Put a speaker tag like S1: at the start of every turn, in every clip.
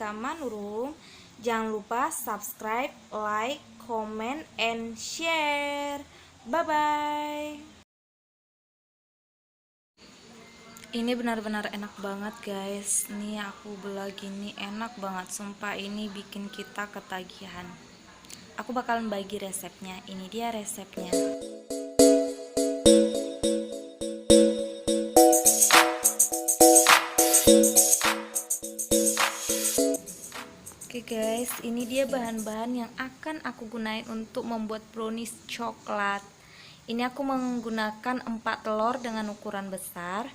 S1: bersama Nurung. Jangan lupa subscribe, like, comment, and share. Bye-bye. Ini benar-benar enak banget guys. Nih aku bela gini enak banget. Sumpah ini bikin kita ketagihan. Aku bakalan bagi resepnya. Ini dia resepnya. Oke guys, ini dia bahan-bahan yang akan aku gunain untuk membuat brownies coklat. Ini aku menggunakan 4 telur dengan ukuran besar.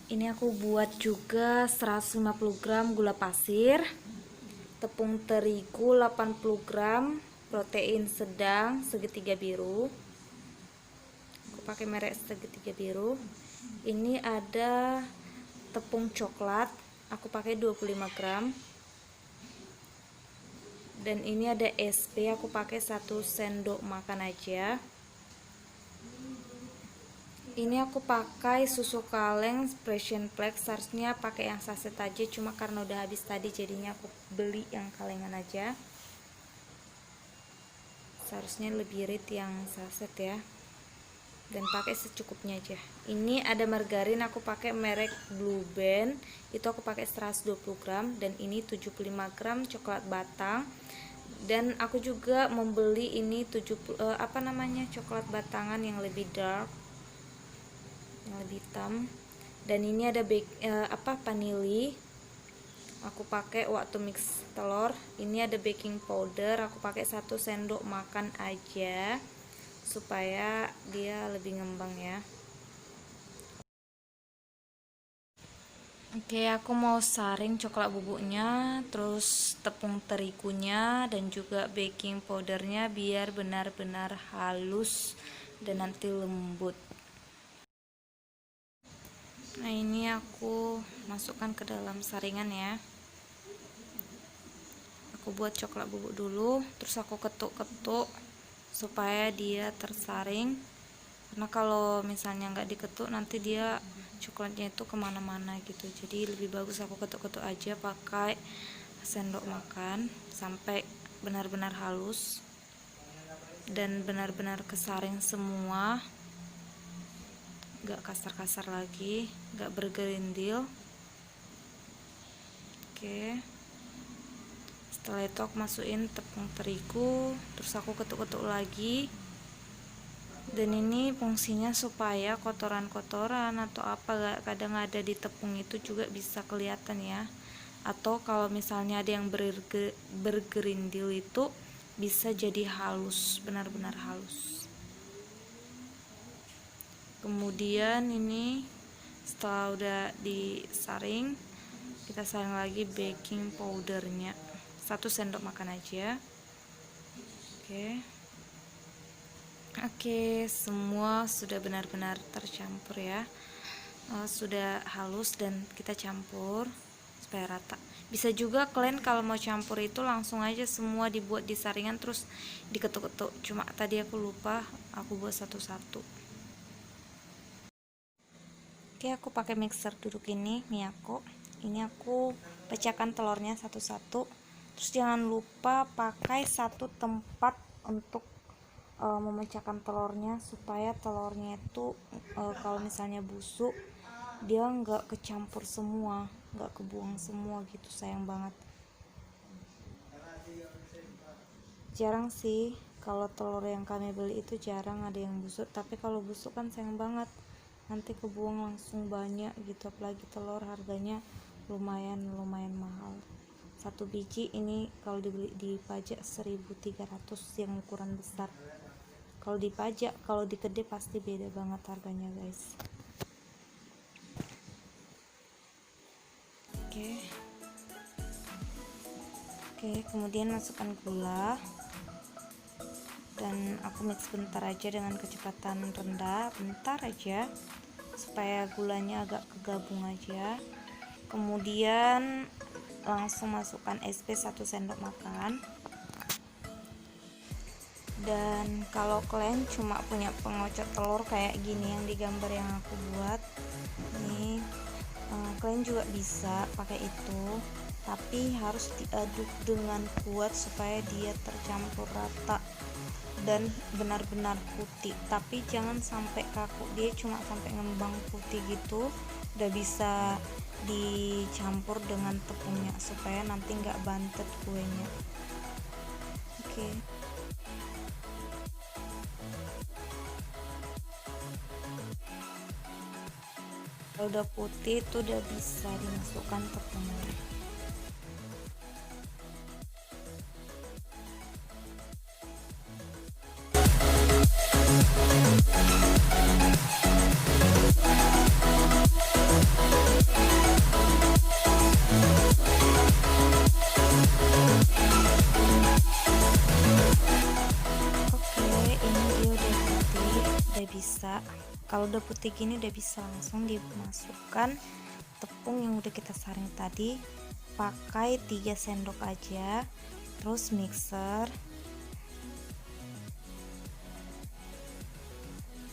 S1: Ini aku buat juga 150 gram gula pasir, tepung terigu 80 gram, protein sedang segitiga biru. Aku pakai merek segitiga biru. Ini ada tepung coklat, aku pakai 25 gram. Dan ini ada SP, aku pakai 1 sendok makan aja. Ini aku pakai susu kaleng Freshen Flex, seharusnya pakai yang saset aja, cuma karena udah habis tadi jadinya aku beli yang kalengan aja. Seharusnya lebih irit yang saset ya. Dan pakai secukupnya aja. Ini ada margarin, aku pakai merek Blue Band, itu aku pakai 120 gram. Dan ini 75 gram coklat batang. Dan aku juga membeli ini coklat batangan yang lebih dark, yang lebih hitam. Dan ini ada vanili, aku pakai waktu mix telur. Ini ada baking powder, aku pakai 1 sendok makan aja supaya dia lebih ngembang ya. Oke, aku mau saring coklat bubuknya, terus tepung terigunya, dan juga baking powdernya biar benar-benar halus dan nanti lembut. Nah ini aku masukkan ke dalam saringan ya. Aku buat coklat bubuk dulu, terus aku ketuk-ketuk supaya dia tersaring. Karena kalau misalnya nggak diketuk nanti dia coklatnya itu kemana-mana gitu. Jadi lebih bagus aku ketuk-ketuk aja pakai sendok makan sampai benar-benar halus dan benar-benar kesaring semua. Gak kasar-kasar lagi, gak bergerindil. Oke, setelah itu aku masukin tepung terigu, terus aku ketuk-ketuk lagi. Dan ini fungsinya supaya kotoran-kotoran atau apa kadang ada di tepung itu juga bisa kelihatan ya. Atau kalau misalnya ada yang bergerindil itu bisa jadi halus, benar-benar halus. Kemudian ini setelah udah disaring, kita saring lagi baking powdernya 1 sendok makan aja. Oke, semua sudah benar-benar tercampur ya. Sudah halus dan kita campur supaya rata. Bisa juga kalian kalau mau campur itu langsung aja semua dibuat di saringan terus diketuk-ketuk. Cuma tadi aku lupa, aku buat satu-satu. Oke, aku pakai mixer duduk ini Miyako. Ini aku pecahkan telurnya satu-satu. Terus jangan lupa pakai 1 tempat untuk memecahkan telurnya supaya telurnya itu kalau misalnya busuk dia nggak kecampur semua, nggak kebuang semua gitu, sayang banget. Jarang sih kalau telur yang kami beli itu jarang ada yang busuk, tapi kalau busuk kan sayang banget, nanti kebuang langsung banyak gitu, apalagi telur harganya lumayan mahal. 1 biji ini kalau dibeli di pajak 1.300 yang ukuran besar. Kalau di pajak, kalau di kedai pasti beda banget harganya guys. Oke, kemudian masukkan gula dan aku mix bentar aja dengan kecepatan rendah, bentar aja supaya gulanya agak kegabung aja. Kemudian langsung masukkan SP 1 sendok makan. Dan kalau kalian cuma punya pengocor telur kayak gini yang di gambar yang aku buat nih, kalian juga bisa pakai itu, tapi harus diaduk dengan kuat supaya dia tercampur rata dan benar-benar putih, tapi jangan sampai kaku, dia cuma sampai ngembang putih gitu. Udah bisa dicampur dengan tepungnya supaya nanti nggak bantet kuenya. Oke. Kalau udah putih itu udah bisa dimasukkan tepungnya. Bisa, kalau udah putih gini udah bisa langsung dimasukkan tepung yang udah kita saring tadi, pakai 3 sendok aja, terus mixer.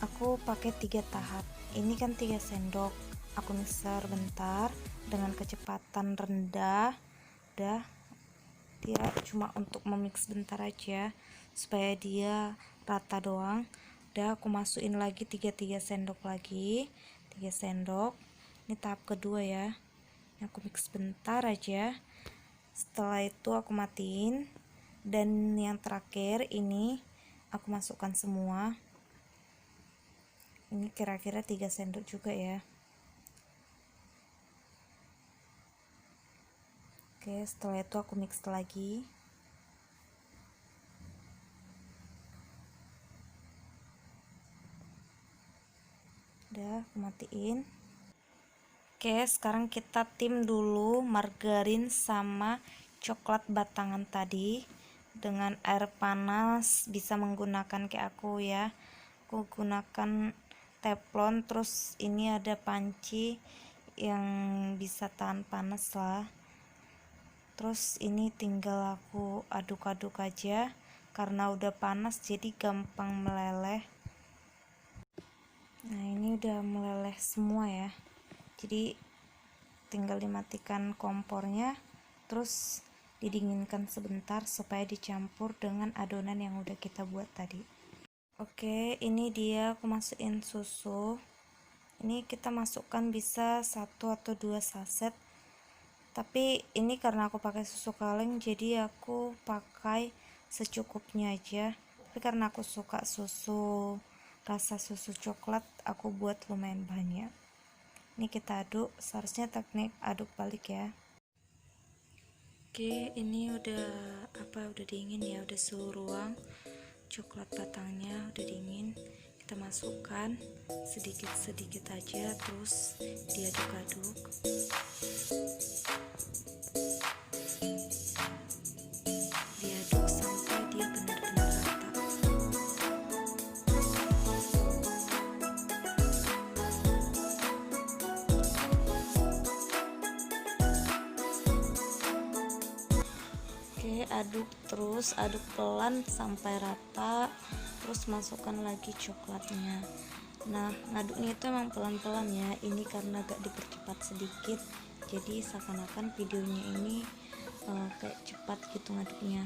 S1: Aku pakai 3 tahap, ini kan 3 sendok, aku mixer bentar dengan kecepatan rendah. Udah, dia cuma untuk memix bentar aja supaya dia rata doang. Udah, aku masukin lagi 3 sendok lagi, 3 sendok. Ini tahap kedua ya, aku mix bentar aja, setelah itu aku matiin. Dan yang terakhir ini aku masukkan semua, ini kira-kira 3 sendok juga ya. Oke, setelah itu aku mix lagi. Udah, aku matiin. Oke, sekarang kita tim dulu margarin sama coklat batangan tadi dengan air panas. Bisa menggunakan kayak aku ya, aku gunakan teflon, terus ini ada panci yang bisa tahan panas lah. Terus ini tinggal aku aduk-aduk aja karena udah panas jadi gampang meleleh. Nah, ini udah meleleh semua ya, jadi tinggal dimatikan kompornya, terus didinginkan sebentar supaya dicampur dengan adonan yang udah kita buat tadi. Oke, ini dia aku masukin susu. Ini kita masukkan bisa 1 atau 2 saset, tapi ini karena aku pakai susu kaleng jadi aku pakai secukupnya aja. Tapi karena aku suka rasa susu coklat, aku buat lumayan banyak. Ini kita aduk, seharusnya teknik aduk balik ya. Oke, ini udah dingin ya, udah suhu ruang. Coklat batangnya udah dingin, kita masukkan sedikit-sedikit aja, terus diaduk-aduk. Diaduk sampai dia benar-benar rata. Oke, aduk terus, aduk pelan sampai rata, terus masukkan lagi coklatnya. Nah, ngaduknya itu emang pelan-pelan ya, ini karena agak dipercepat sedikit, jadi seakan-akan videonya ini kayak cepat gitu ngaduknya.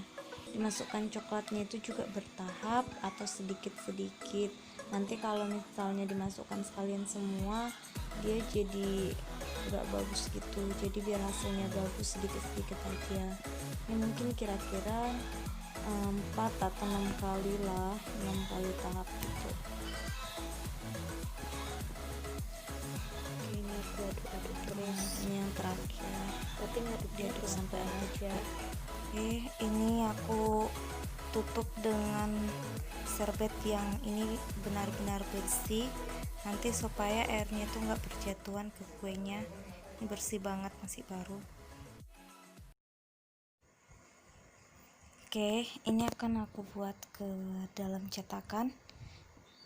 S1: Dimasukkan coklatnya itu juga bertahap atau sedikit-sedikit. Nanti kalau misalnya dimasukkan sekalian semua, dia jadi nggak bagus gitu, jadi biar hasilnya bagus sedikit-sedikit aja. Ini mungkin kira-kira 4 atau 6 kali lah, 6 kali tahap gitu.
S2: Ini aku aduk-aduk terus.
S1: Ini yang terakhir,
S2: Tapi ngaduk
S1: diaduk sampai
S2: aja.
S1: ini aku tutup dengan serbet yang ini benar-benar bersih, nanti supaya airnya tuh nggak berjatuhan ke kuenya. Ini bersih banget, masih baru. Oke, ini akan aku buat ke dalam cetakan.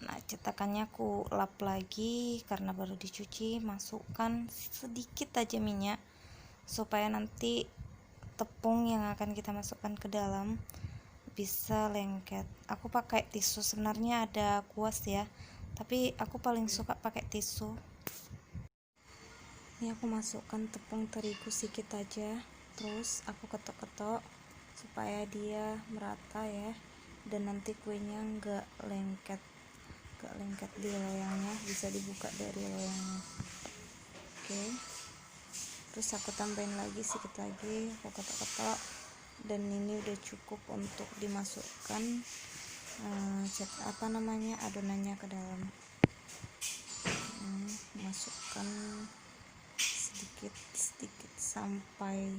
S1: Nah, cetakannya aku lap lagi karena baru dicuci. Masukkan sedikit aja minyak supaya nanti tepung yang akan kita masukkan ke dalam bisa lengket. Aku pakai tisu, sebenarnya ada kuas ya, tapi aku paling suka pakai tisu. Ini aku masukkan tepung terigu sedikit aja, terus aku ketok-ketok supaya dia merata ya, dan nanti kuenya nggak lengket di loyangnya, bisa dibuka dari loyangnya. Oke, terus aku tambahin lagi sedikit lagi, aku ketok-ketok, dan ini udah cukup untuk dimasukkan adonannya ke dalam. Masukkan sedikit sampai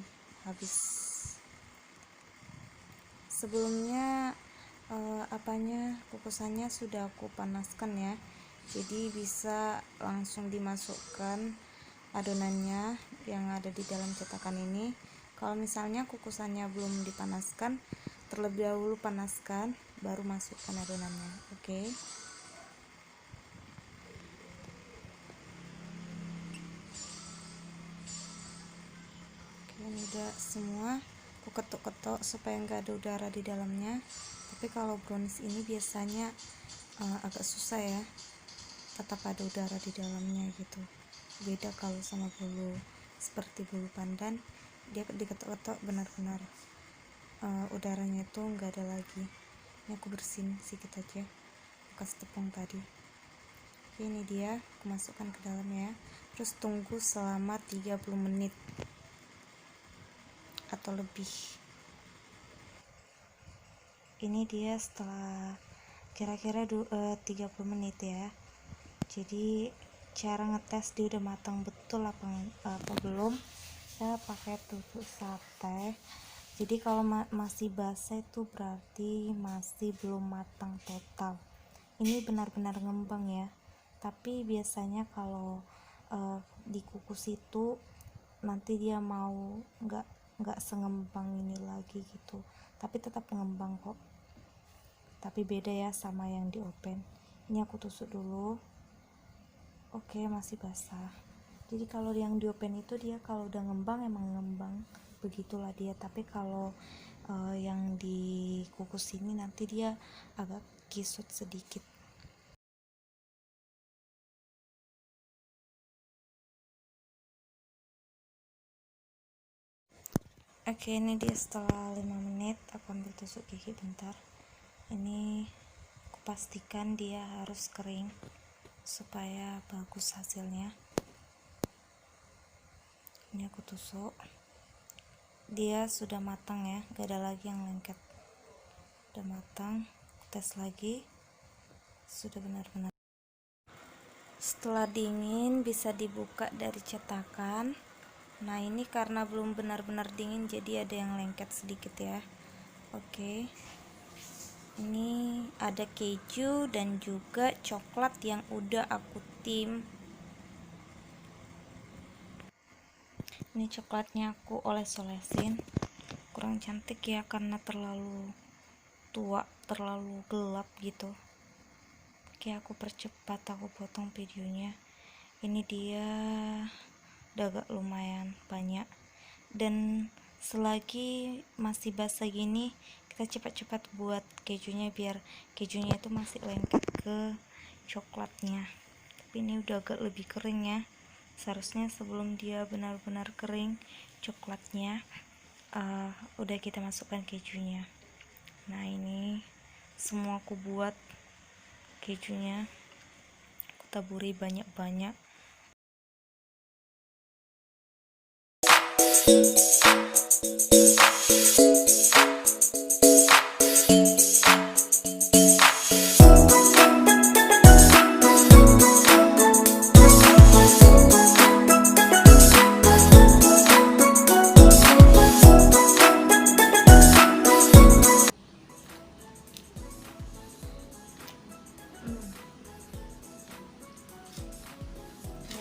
S1: habis. Sebelumnya kukusannya sudah aku panaskan ya, jadi bisa langsung dimasukkan adonannya yang ada di dalam cetakan ini. Kalau misalnya kukusannya belum dipanaskan, terlebih dahulu panaskan baru masukkan adonannya. Oke. Ini udah semua, aku ketuk-ketuk supaya nggak ada udara di dalamnya. Tapi kalau brownies ini biasanya agak susah ya, tetap ada udara di dalamnya gitu. Beda kalau sama bolu seperti bolu pandan, dia diketuk-ketuk benar-benar udaranya itu nggak ada lagi. Ini aku bersihin sedikit aja bekas tepung tadi. Oke, ini dia, aku masukkan ke dalam ya, terus tunggu selama 30 menit atau lebih. Ini dia setelah kira-kira 30 menit ya. Jadi cara ngetes dia udah matang betul apa belum, saya pakai tusuk sate. Jadi kalau masih basah itu berarti masih belum matang total. Ini benar-benar ngembang ya, tapi biasanya kalau dikukus itu nanti dia mau nggak sengembang ini lagi gitu, tapi tetap mengembang kok, tapi beda ya sama yang di oven. Ini aku tusuk dulu. Oke, masih basah. Jadi kalau yang di oven itu dia kalau udah ngembang emang ngembang, begitulah dia. Tapi kalau yang dikukus ini nanti dia agak kisut sedikit. Oke, ini dia setelah 5 menit, aku ambil tusuk gigi bentar. Ini aku pastikan dia harus kering supaya bagus hasilnya. Ini aku tusuk, dia sudah matang ya, gak ada lagi yang lengket, udah matang. Aku tes lagi, sudah benar-benar. Setelah dingin bisa dibuka dari cetakan. Nah, ini karena belum benar-benar dingin jadi ada yang lengket sedikit ya. Oke, ini ada keju dan juga coklat yang udah aku tim. Ini coklatnya aku oles-olesin, kurang cantik ya karena terlalu tua, terlalu gelap gitu. Oke, aku percepat, aku potong videonya. Ini dia udah agak lumayan banyak, dan selagi masih basah gini kita cepat-cepat buat kejunya biar kejunya itu masih lengket ke coklatnya. Tapi ini udah agak lebih kering ya, seharusnya sebelum dia benar-benar kering coklatnya udah kita masukkan kejunya. Nah, ini semua aku buat kejunya, aku taburi banyak-banyak.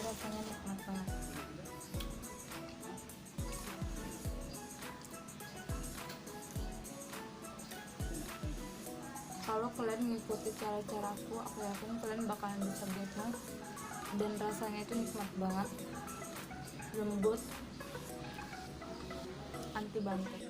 S1: Rasanya nikmat banget. Kalau kalian mengikuti cara-caraku, aku yakin kalian bakalan bisa buatnya, dan rasanya itu nikmat banget, lembut, anti banting.